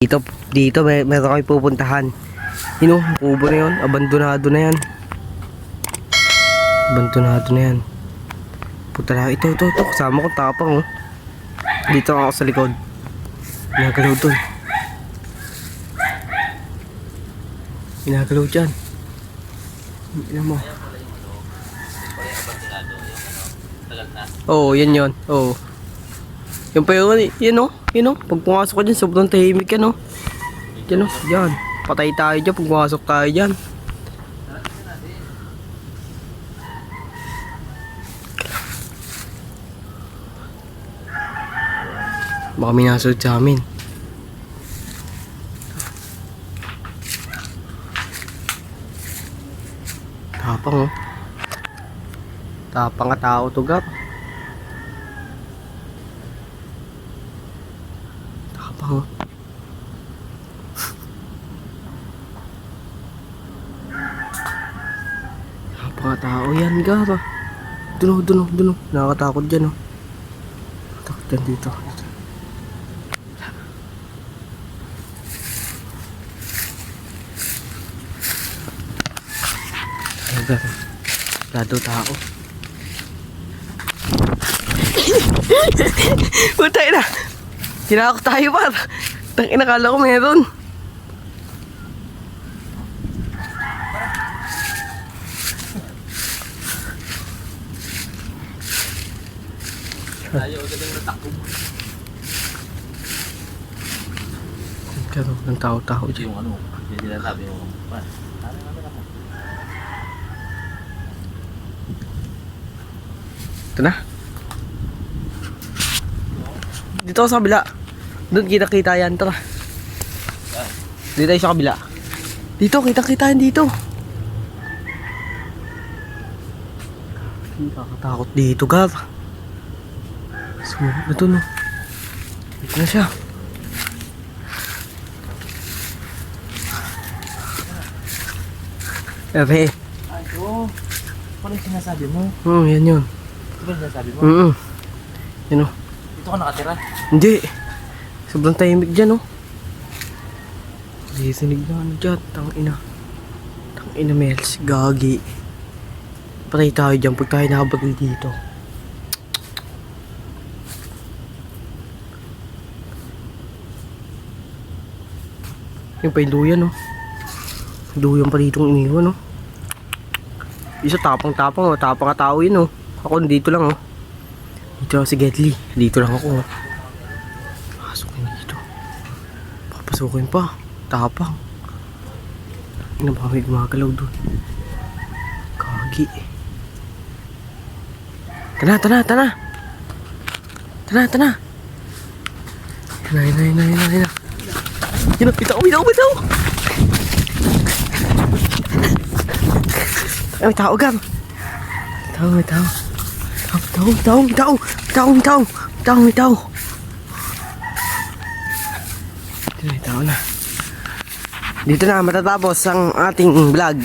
Dito meron kami pupuntahan. Yun o, kubo na yun. Abandonado na yan. Abandonado na yan. Punta na. Ito. Kasama ko tapang oh. Dito ako sa likod. Ginagalaw dun. Ginagalaw dyan. Ina mo. Oo, yan yun. Oo. Yung pa yun, yun o. Pag pumasok ka dyan, sobrang tahimik yan o. Yan o, yan. Patay tayo dyan pag pumasok tayo dyan. Baka may nasunod sa amin. Tapang o. Tapang ka tao to gap. Tapang o. Tapang ka tao yan gap. Duno. Nakakatakot dyan o. Takot dyan dito. Lado tao. Putay na. Tinakot tayo pa. Tangina, kala ko meron. Tayo ulit natakbo mo. Karoon ng tao-tao dyan. Yung ano, hindi na sabi mo. Ito na. Dito sa kabila. Doon kita yan. Tara. Dito tayo sa kabila. Dito, kita yan dito. Nakakatakot dito, Gab. Sumunod na to, no. Dito na siya. Ebe. Ay, oo. Ano yung sinasabi mo? Yan yun. Ano yung sinasabi mo? Yan o. Dito ka nakatira? Hindi. Sobrang tahimik dyan, oh. Sisinig na ano dyan. Tangina. Tangina, Mels. Gagi. Patay tayo dyan pag tayo nakabagal dito. Yung pa yung duyan, oh. Duyan pa dito ang iniwan, oh. Isa tapang-tapang, oh. Tapang ka tao yun, oh. Ako dito lang, oh. Dito lang si Gedli. Dito lang ako, oh. Pasukin dito. Papasukin pa. Tapang. Ina ba may gumagalaw dun? Kagi. Tana. Tana. Bitaw. Ay, may tao, Gam. May tao. May tao na. Dito na matatapos ang ating vlog.